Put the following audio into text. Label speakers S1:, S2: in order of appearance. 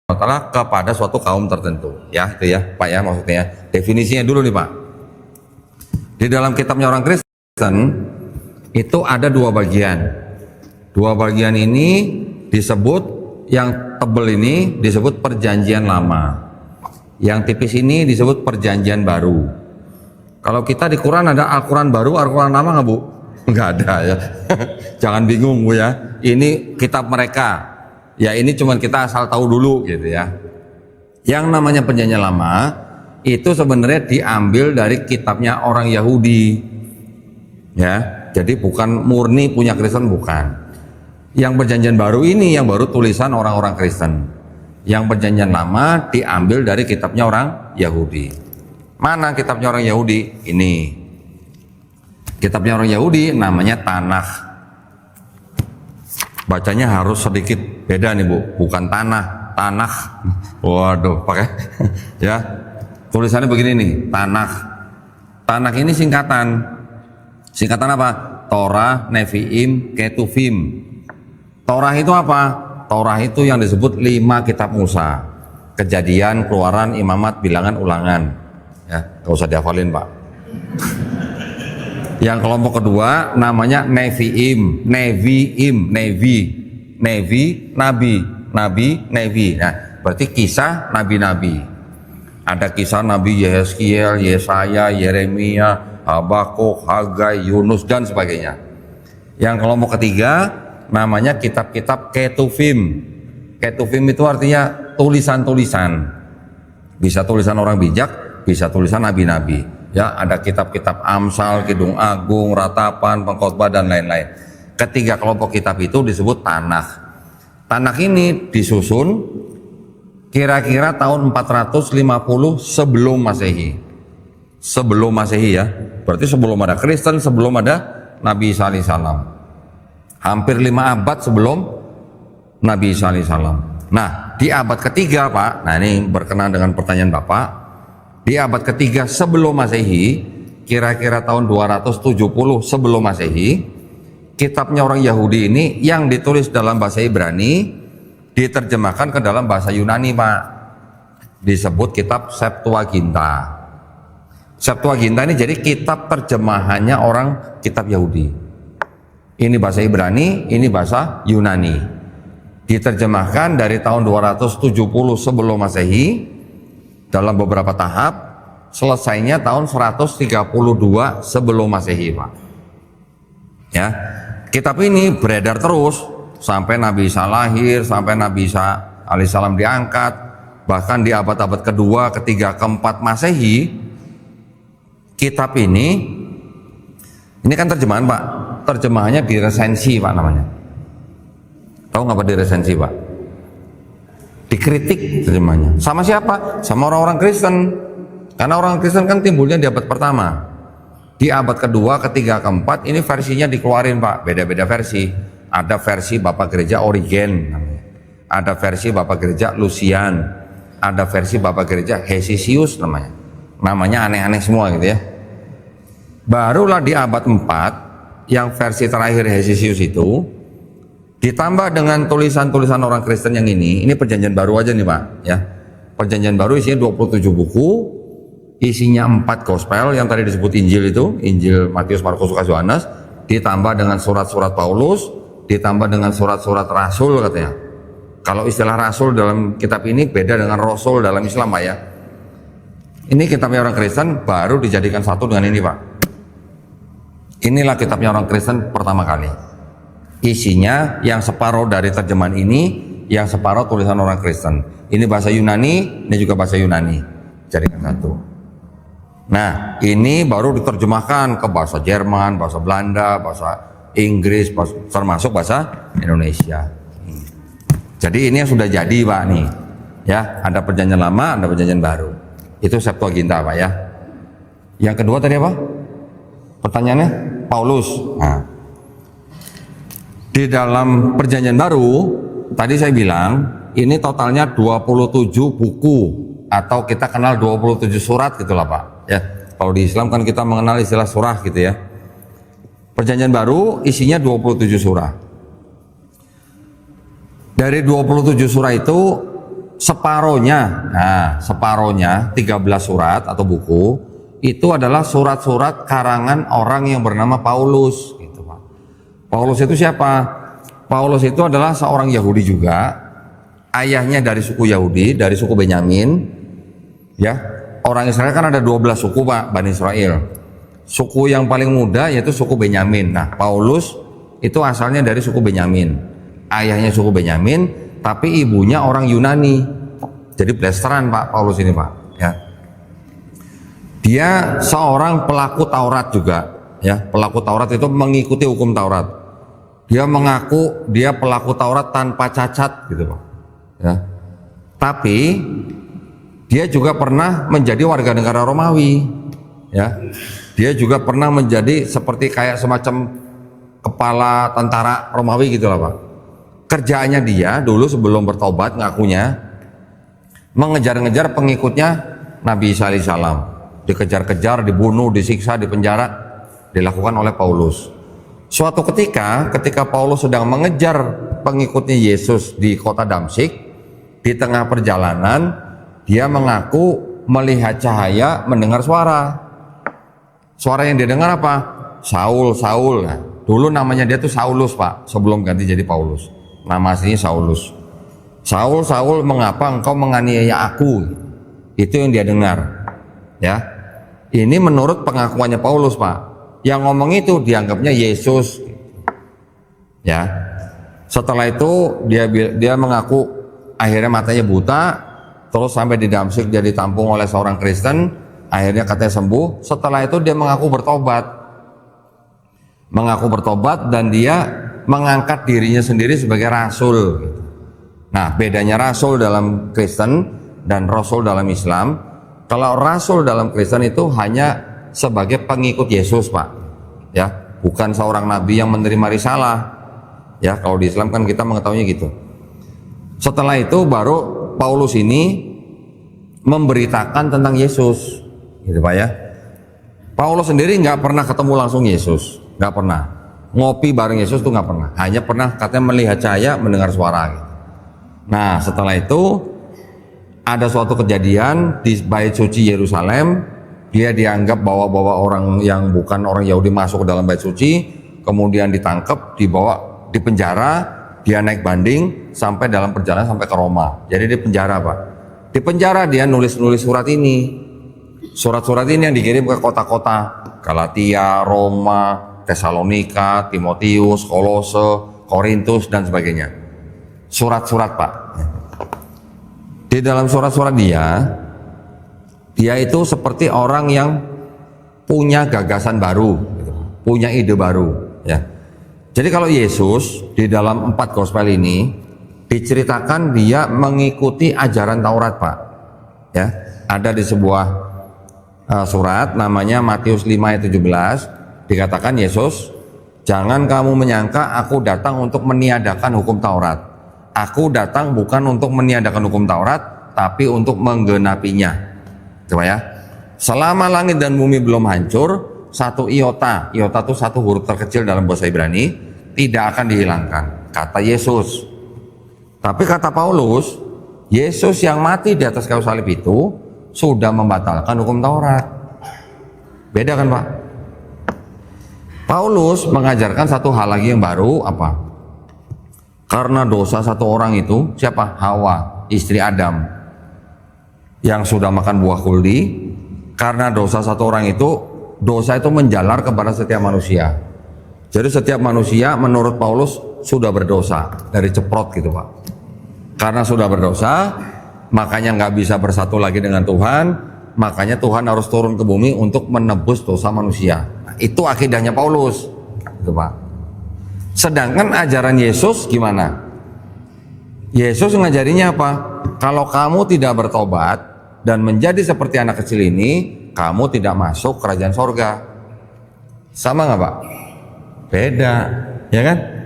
S1: Taala kepada suatu kaum tertentu, ya itu ya Pak ya, maksudnya definisinya dulu nih Pak. Di dalam kitabnya orang Kristen itu ada dua bagian. Dua bagian ini disebut, yang tebel ini disebut perjanjian lama, yang tipis ini disebut perjanjian baru. Kalau kita di Quran ada Al-Quran baru, Al-Quran lama nggak Bu? Nggak ada ya. Jangan bingung Bu ya, ini kitab mereka. Ya ini cuman kita asal tahu dulu gitu ya. Yang namanya perjanjian lama itu sebenarnya diambil dari kitabnya orang Yahudi. Ya, jadi bukan murni punya Kristen, bukan. Yang perjanjian baru ini yang baru tulisan orang-orang Kristen. Yang perjanjian lama diambil dari kitabnya orang Yahudi. Mana kitabnya orang Yahudi? Ini. Kitabnya orang Yahudi namanya Tanakh. Bacanya harus sedikit beda nih Bu, bukan tanah, tanah. Waduh, pakai ya. Tulisannya begini nih, Tanakh. Tanakh ini singkatan. Singkatan apa? Torah, Nevi'im, Ketuvim. Torah itu apa? Torah itu yang disebut 5 kitab Musa. Kejadian, Keluaran, Imamat, Bilangan, Ulangan. Ya, nggak usah dihafalin Pak. Yang kelompok kedua namanya Nevi'im, Nevi, Nabi, Nevi. Nah, berarti kisah nabi-nabi. Ada kisah Nabi Yehezkiel, Yesaya, Yeremia, Habakuk, Hagai, Yunus dan sebagainya. Yang kelompok ketiga namanya kitab-kitab Ketuvim. Ketuvim itu artinya tulisan-tulisan. Bisa tulisan orang bijak, bisa tulisan nabi-nabi. Ya, ada kitab-kitab Amsal, Kidung Agung, Ratapan, Pengkhotbah dan lain-lain. Ketiga kelompok kitab itu disebut Tanakh. Tanakh ini disusun kira-kira tahun 450 sebelum Masehi. Sebelum Masehi ya. Berarti sebelum ada Kristen, sebelum ada Nabi Isa alaihissalam. Hampir 5 abad sebelum Nabi Isa alaihissalam. Nah, di abad ketiga Pak, nah ini berkenaan dengan pertanyaan Bapak. Di abad ketiga sebelum Masehi, kira-kira tahun 270 sebelum Masehi, kitabnya orang Yahudi ini yang ditulis dalam bahasa Ibrani diterjemahkan ke dalam bahasa Yunani Pak. Disebut kitab Septuaginta. Septuaginta ini jadi kitab terjemahannya orang kitab Yahudi. Ini bahasa Ibrani, ini bahasa Yunani. Diterjemahkan dari tahun 270 sebelum Masehi dalam beberapa tahap, selesainya tahun 132 sebelum Masehi Pak. Ya, kitab ini beredar terus sampai Nabi Isa lahir, sampai Nabi Isa alaihissalam diangkat, bahkan di abad-abad kedua, ketiga, keempat Masehi. Kitab ini kan terjemahan Pak, terjemahannya diresensi Pak namanya. Tahu nggak Pak diresensi Pak? Dikritik terjemahnya. Sama siapa? Sama orang-orang Kristen. Karena orang Kristen kan timbulnya di abad pertama. Di abad kedua, ketiga, keempat ini versinya dikeluarin Pak. Beda-beda versi. Ada versi Bapak Gereja Origen, ada versi Bapak Gereja Lucian, ada versi Bapak Gereja Hesisius namanya. Namanya aneh-aneh semua gitu ya. Barulah di abad 4 yang versi terakhir Hesisius itu ditambah dengan tulisan-tulisan orang Kristen yang ini perjanjian baru aja nih Pak ya. Perjanjian baru isinya 27 buku, isinya 4 gospel yang tadi disebut Injil itu, Injil Matius, Markus, Lukas, Yohanes, ditambah dengan surat-surat Paulus, ditambah dengan surat-surat rasul katanya. Kalau istilah rasul dalam kitab ini beda dengan rasul dalam Islam Pak ya. Ini kitabnya orang Kristen baru dijadikan satu dengan ini Pak. Inilah kitabnya orang Kristen pertama kali. Isinya yang separuh dari terjemahan ini, yang separuh tulisan orang Kristen. Ini bahasa Yunani, ini juga bahasa Yunani. Jadikan satu. Nah, ini baru diterjemahkan ke bahasa Jerman, bahasa Belanda, bahasa Inggris, termasuk bahasa Indonesia. Jadi ini yang sudah jadi Pak nih. Ya, ada perjanjian lama, ada perjanjian baru. Itu Septuaginta Pak ya. Yang kedua tadi apa? Pertanyaannya Paulus. Nah, di dalam perjanjian baru, tadi saya bilang, ini totalnya 27 buku, atau kita kenal 27 surat gitulah Pak. Ya, kalau di Islam kan kita mengenal istilah surah gitu ya. Perjanjian baru isinya 27 surah. Dari 27 surah itu separohnya, nah separohnya 13 surat atau buku itu adalah surat-surat karangan orang yang bernama Paulus gitu Pak. Paulus itu siapa? Paulus itu adalah seorang Yahudi juga, ayahnya dari suku Yahudi, dari suku Benyamin ya. Orang Israel kan ada 12 suku Pak, Bani Israel. Suku yang paling muda yaitu suku Benyamin. Nah Paulus itu asalnya dari suku Benyamin, ayahnya suku Benyamin, tapi ibunya orang Yunani. Jadi blasteran Pak Paulus ini Pak ya. Dia seorang pelaku Taurat juga ya. Pelaku Taurat itu mengikuti hukum Taurat. Dia mengaku dia pelaku Taurat tanpa cacat gitu Pak ya. Tapi dia juga pernah menjadi warga negara Romawi ya. Dia juga pernah menjadi seperti kayak semacam kepala tentara Romawi gitu lah Pak. Kerjaannya dia dulu sebelum bertobat ngakunya mengejar-ngejar pengikutnya Nabi Isa alaihissalam. Dikejar-kejar, dibunuh, disiksa, dipenjara, dilakukan oleh Paulus. Suatu ketika Paulus sedang mengejar pengikutnya Yesus di kota Damsyik, di tengah perjalanan dia mengaku melihat cahaya, mendengar suara. Suara yang dia dengar apa? Saul, Saul. Nah, dulu namanya dia tuh Saulus Pak, sebelum ganti jadi Paulus. Nama aslinya Saulus. Saul, Saul, mengapa engkau menganiaya aku? Itu yang dia dengar. Ya. Ini menurut pengakuannya Paulus Pak. Yang ngomong itu dianggapnya Yesus. Ya. Setelah itu dia mengaku akhirnya matanya buta, terus sampai di Damsyik dia ditampung oleh seorang Kristen, akhirnya katanya sembuh. Setelah itu dia mengaku bertobat dan dia mengangkat dirinya sendiri sebagai rasul. Nah, bedanya rasul dalam Kristen dan rasul dalam Islam. Kalau rasul dalam Kristen itu hanya sebagai pengikut Yesus Pak ya, bukan seorang nabi yang menerima risalah ya. Kalau di Islam kan kita mengetahuinya gitu. Setelah itu baru Paulus ini memberitakan tentang Yesus gitu Pak ya. Paulus sendiri nggak pernah ketemu langsung Yesus, nggak pernah ngopi bareng Yesus tuh, nggak pernah. Hanya pernah katanya melihat cahaya, mendengar suara gitu. Nah setelah itu ada suatu kejadian di Bait Suci Yerusalem, dia dianggap bawa-bawa orang yang bukan orang Yahudi masuk ke dalam Bait Suci, kemudian ditangkap, dibawa di penjara, dia naik banding sampai dalam perjalanan sampai ke Roma. Jadi di penjara Pak. Di penjara dia nulis-nulis surat ini. Surat-surat ini yang dikirim ke kota-kota Galatia, Roma, Tesalonika, Timotius, Kolose, Korintus dan sebagainya. Surat-surat Pak. Di dalam surat-surat dia itu seperti orang yang punya gagasan baru, punya ide baru ya. Jadi kalau Yesus di dalam 4 gospel ini diceritakan dia mengikuti ajaran Taurat Pak ya. Ada di sebuah surat namanya Matius 5 ayat 17 dikatakan Yesus, jangan kamu menyangka aku datang untuk meniadakan hukum Taurat. Aku datang bukan untuk meniadakan hukum Taurat, tapi untuk menggenapinya. Coba ya. Selama langit dan bumi belum hancur, satu iota itu satu huruf terkecil dalam bahasa Ibrani, tidak akan dihilangkan. Kata Yesus. Tapi kata Paulus, Yesus yang mati di atas kayu salib itu sudah membatalkan hukum Taurat. Beda kan Pak? Paulus mengajarkan satu hal lagi yang baru, apa? Karena dosa satu orang itu, siapa? Hawa, istri Adam, yang sudah makan buah kuldi. Karena dosa satu orang itu, dosa itu menjalar kepada setiap manusia. Jadi setiap manusia menurut Paulus sudah berdosa, dari ceprot gitu Pak. Karena sudah berdosa, makanya nggak bisa bersatu lagi dengan Tuhan. Makanya Tuhan harus turun ke bumi untuk menebus dosa manusia. Nah, itu akidahnya Paulus, gitu Pak. Sedangkan ajaran Yesus gimana? Yesus ngajarinya apa? Kalau kamu tidak bertobat dan menjadi seperti anak kecil ini, kamu tidak masuk kerajaan sorga. Sama nggak Pak? Beda, ya kan?